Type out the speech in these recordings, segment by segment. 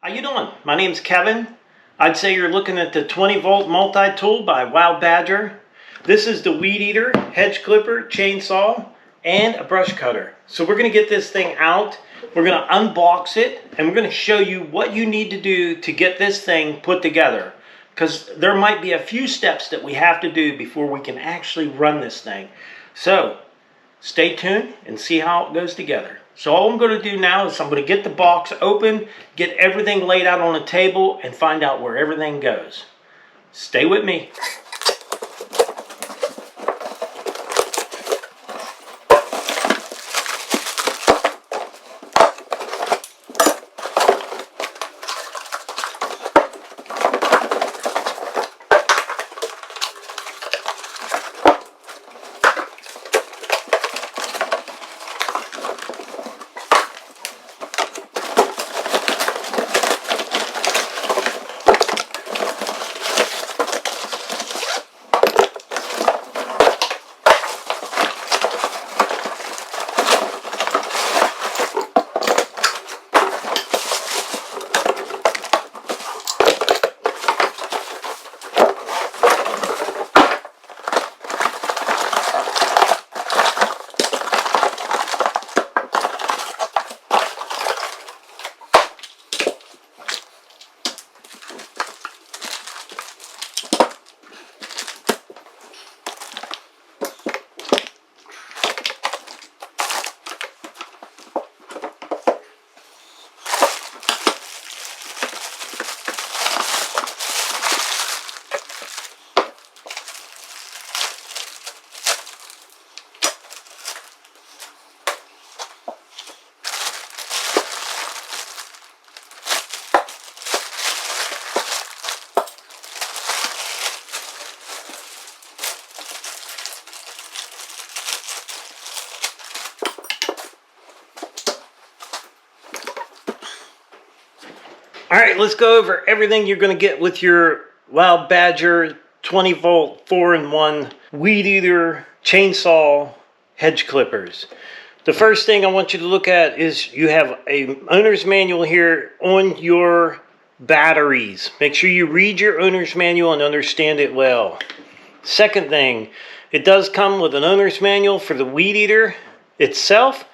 How you doing? My name's Kevin. I'd say you're looking at the 20-volt multi-tool by BADGER. This is the weed eater, hedge clipper, chainsaw, and a brush cutter. So we're going to get this thing out. We're going to unbox it, and we're going to show you what you need to do to get this thing put together. Because there might be a few steps that we have to do before we can actually run this thing. So stay tuned and see how it goes together. So all I'm going to do now is I'm going to get the box open, get everything laid out on a table, and find out where everything goes. Stay with me. Alright, let's go over everything you're going to get with your BADGER 20-volt 4-in-1 weed eater, chainsaw, hedge clippers. The first thing I want you to look at is you have an owner's manual here on your batteries. Make sure you read your owner's manual and understand it well. Second thing, it does come with an owner's manual for the weed eater itself.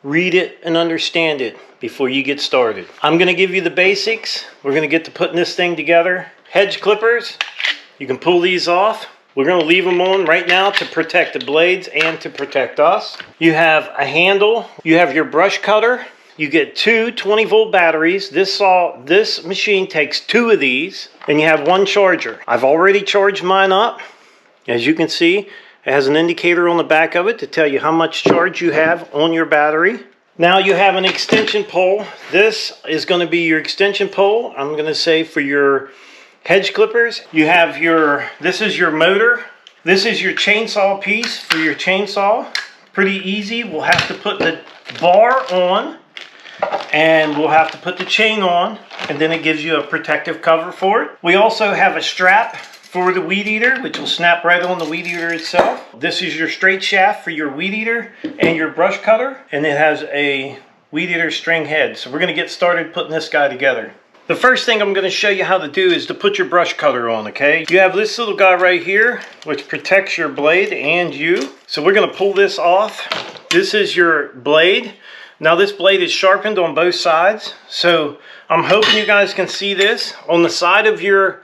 Read it and understand it before you get started. I'm going to give you the basics. We're going to get to putting this thing together. Hedge clippers, you can pull these off. We're going to leave them on right now to protect the blades and to protect us. You have a handle. You have your brush cutter. You get two 20-volt batteries. This machine takes two of these, and you have one charger. I've already charged mine up. As you can see, it has an indicator on the back of it to tell you how much charge you have on your battery. Now you have an extension pole. This is going to be your extension pole, I'm going to say, for your hedge clippers. You have this is your motor. This is your chainsaw piece for your chainsaw. Pretty easy. We'll have to put the bar on, and we'll have to put the chain on, and then it gives you a protective cover for it. We also have a strap for the weed eater, which will snap right on the weed eater itself. This is your straight shaft for your weed eater and your brush cutter, and it has a weed eater string head. So we're going to get started putting this guy together. The first thing I'm going to show you how to do is to put your brush cutter on, okay? You have this little guy right here, which protects your blade and you. So we're going to pull this off. This is your blade. Now this blade is sharpened on both sides. So I'm hoping you guys can see this. On the side of your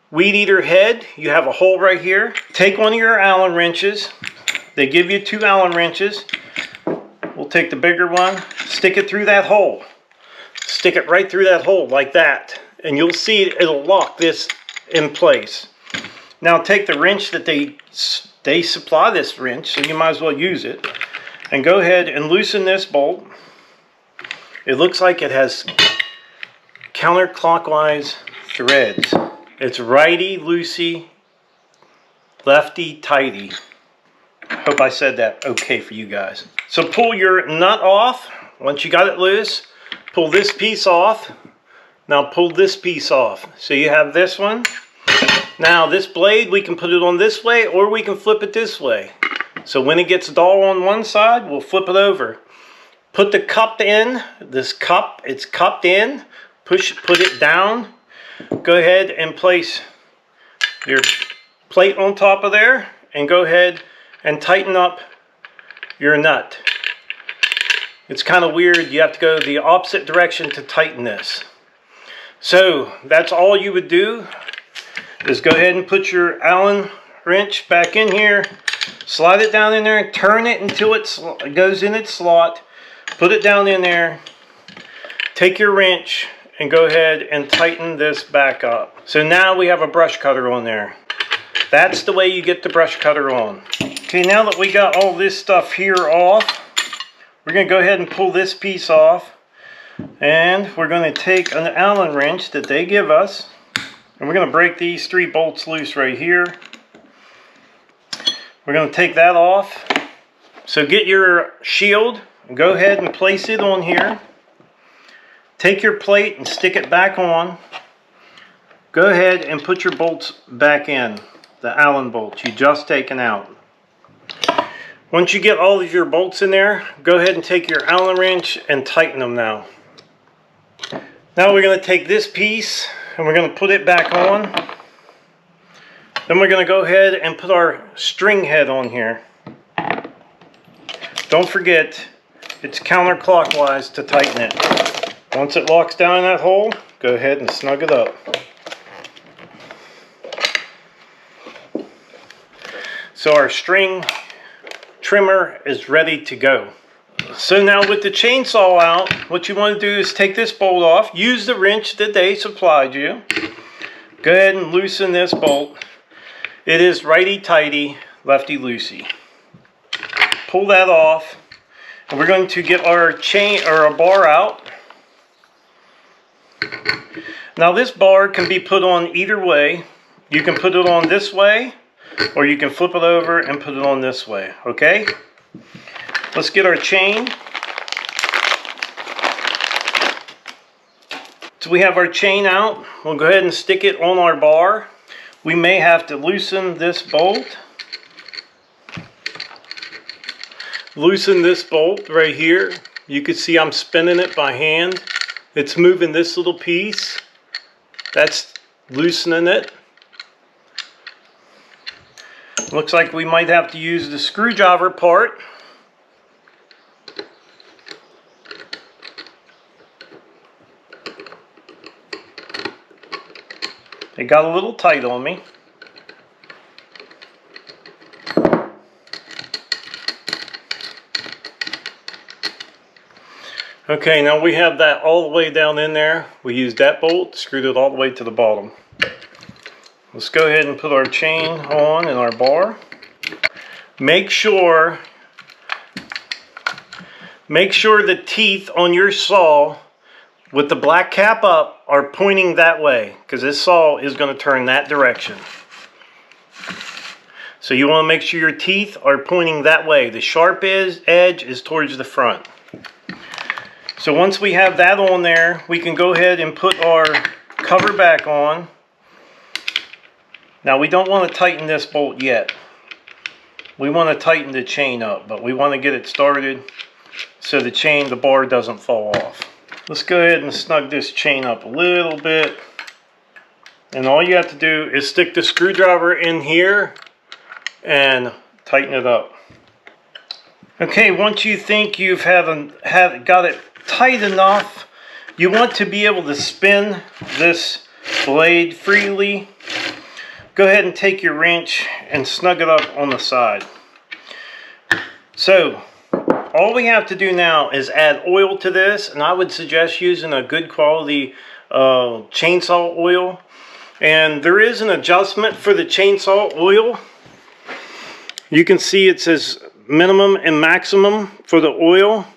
weed eater head, you have a hole right here. Take one of your Allen wrenches. They give you 2 Allen wrenches. We'll take the bigger one, stick it through that hole. Stick it right through that hole like that, and you'll see it'll lock this in place. Now take the wrench that they supply this wrench, so you might as well use it, and go ahead and loosen this bolt. It looks like it has counterclockwise threads. It's righty loosey, lefty tighty. I hope I said that okay for you guys. So pull your nut off. Once you got it loose, pull this piece off. Now pull this piece off. So you have this one. Now this blade, we can put it on this way or we can flip it this way. So when it gets dull on one side, we'll flip it over. Put the cup in, this cup, it's cupped in put it down. Go ahead and place your plate on top of there, and go ahead and tighten up your nut. It's kind of weird. You have to go the opposite direction to tighten this. So that's all you would do, is go ahead and put your Allen wrench back in here, slide it down in there, and turn it until it goes in its slot. Put it down in there, take your wrench, and go ahead and tighten this back up. So now we have a brush cutter on there. That's the way you get the brush cutter on. Okay, now that we got all this stuff here off, we're going to go ahead and pull this piece off. And we're going to take an Allen wrench that they give us, and we're going to break these 3 bolts loose right here. We're going to take that off. So get your shield and go ahead and place it on here. Take your plate and stick it back on. Go ahead and put your bolts back in, the Allen bolts you just taken out. Once you get all of your bolts in there, go ahead and take your Allen wrench and tighten them now. Now we're going to take this piece and we're going to put it back on. Then we're going to go ahead and put our string head on here. Don't forget, it's counterclockwise to tighten it. Once it locks down in that hole, go ahead and snug it up. So our string trimmer is ready to go. So now with the chainsaw out, what you want to do is take this bolt off. Use the wrench that they supplied you. Go ahead and loosen this bolt. It is righty-tighty, lefty-loosey. Pull that off. And we're going to get our chain or a bar out. Now this bar can be put on either way. You can put it on this way, or you can flip it over and put it on this way, okay? Let's get our chain. So we have our chain out. We'll go ahead and stick it on our bar. We may have to loosen this bolt. Loosen this bolt right here. You can see I'm spinning it by hand. It's moving this little piece. That's loosening it. Looks like we might have to use the screwdriver part. It got a little tight on me. Okay, now we have that all the way down in there. We used that bolt, screwed it all the way to the bottom. Let's go ahead and put our chain on and our bar. Make sure the teeth on your saw with the black cap up are pointing that way, because this saw is going to turn that direction. So you want to make sure your teeth are pointing that way. The sharp edge is towards the front. So once we have that on there, we can go ahead and put our cover back on. Now we don't want to tighten this bolt yet. We want to tighten the chain up, but we want to get it started so the bar doesn't fall off. Let's go ahead and snug this chain up a little bit. And all you have to do is stick the screwdriver in here and tighten it up. Okay, once you think you've got it tight enough, you want to be able to spin this blade freely. Go ahead and take your wrench and snug it up on the side. So all we have to do now is add oil to this, and I would suggest using a good quality chainsaw oil. And there is an adjustment for the chainsaw oil. You can see it says minimum and maximum for the oil.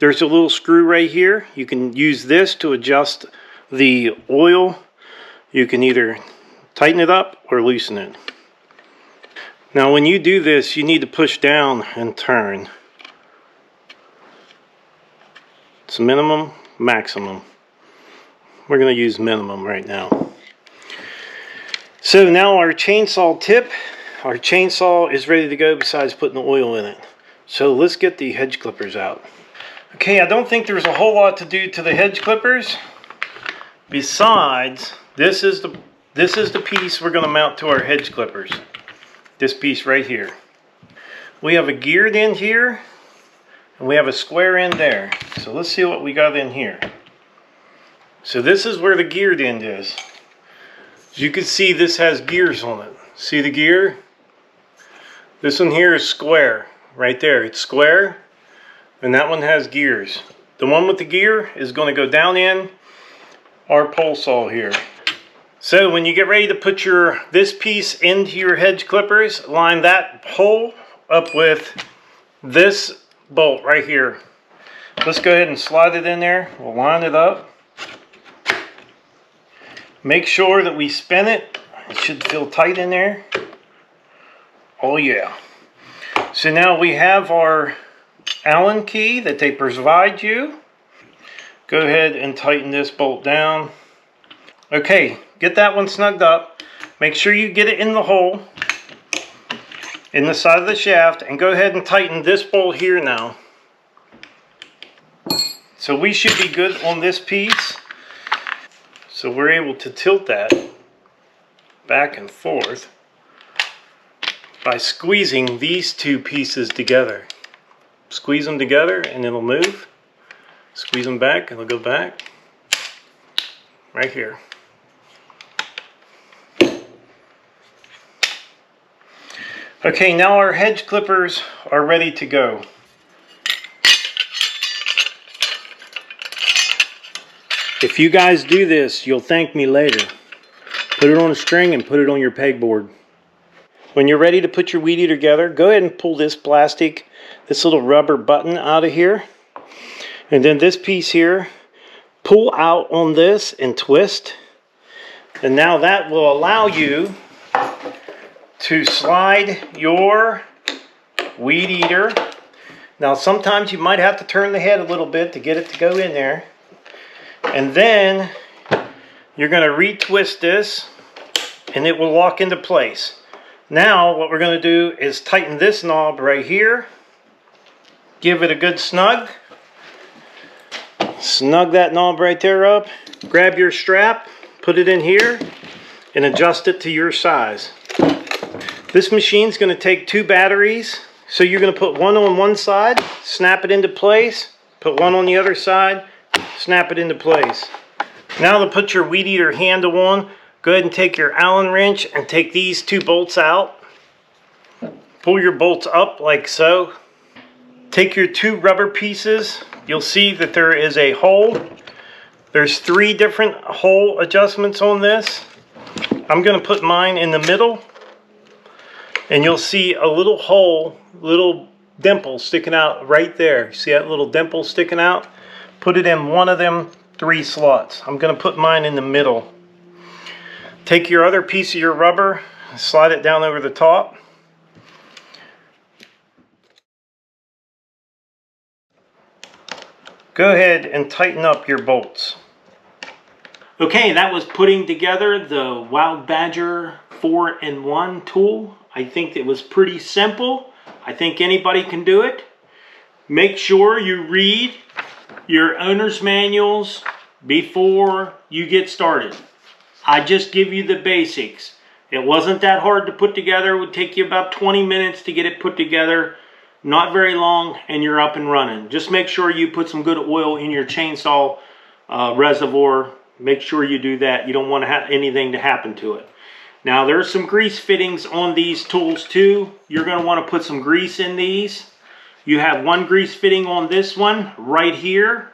There's a little screw right here. You can use this to adjust the oil. You can either tighten it up or loosen it. Now when you do this, you need to push down and turn. It's minimum, maximum. We're going to use minimum right now. So now our chainsaw tip, our chainsaw is ready to go besides putting the oil in it. So let's get the hedge clippers out. Okay, I don't think there's a whole lot to do to the hedge clippers. Besides, this is the piece we're going to mount to our hedge clippers. This piece right here. We have a geared end here, and we have a square end there. So let's see what we got in here. So this is where the geared end is. As you can see, this has gears on it. See the gear? This one here is square. Right there, it's square. And that one has gears. The one with the gear is going to go down in our pole saw here. So when you get ready to put this piece into your hedge clippers, line that hole up with this bolt right here. Let's go ahead and slide it in there. We'll line it up. Make sure that we spin it. It should feel tight in there. Oh yeah. So now we have our Allen key that they provide you. Go ahead and tighten this bolt down. Okay, get that one snugged up. Make sure you get it in the hole in the side of the shaft, and go ahead and tighten this bolt here now. So we should be good on this piece. So we're able to tilt that back and forth by squeezing these two pieces together. Squeeze them together and it'll move. Squeeze them back and it'll go back. Right here. Okay, now our hedge clippers are ready to go. If you guys do this, you'll thank me later. Put it on a string and put it on your pegboard. When you're ready to put your weed eater together, go ahead and pull this little rubber button out of here. And then this piece here, pull out on this and twist. And now that will allow you to slide your weed eater. Now sometimes you might have to turn the head a little bit to get it to go in there. And then you're going to retwist this and it will lock into place. Now what we're going to do is tighten this knob right here. Give it a good snug. Snug that knob right there up. Grab your strap, put it in here, and adjust it to your size. This machine's going to take 2 batteries. So you're going to put one on one side, snap it into place, put one on the other side, snap it into place. Now to put your weed eater handle on, go ahead and take your Allen wrench and take these 2 bolts out. Pull your bolts up like so. Take your 2 rubber pieces. You'll see that there is a hole. There's 3 different hole adjustments on this. I'm going to put mine in the middle. And you'll see a little hole, little dimple sticking out right there. See that little dimple sticking out? Put it in one of them 3 slots. I'm going to put mine in the middle. Take your other piece of your rubber, slide it down over the top. Go ahead and tighten up your bolts. Okay, that was putting together the Wild Badger 4-in-1 tool. I think it was pretty simple. I think anybody can do it. Make sure you read your owner's manuals before you get started. I just give you the basics. It wasn't that hard to put together. It would take you about 20 minutes to get it put together. Not very long, and you're up and running. Just make sure you put some good oil in your chainsaw reservoir. Make sure you do that. You don't want to have anything to happen to it. Now there's some grease fittings on these tools too. You're going to want to put some grease in these. You have 1 grease fitting on this one right here.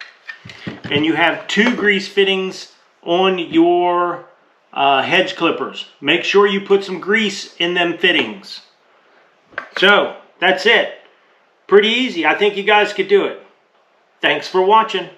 And you have 2 grease fittings on your hedge clippers. Make sure you put some grease in them fittings. So that's it. Pretty easy. I think you guys could do it. Thanks for watching.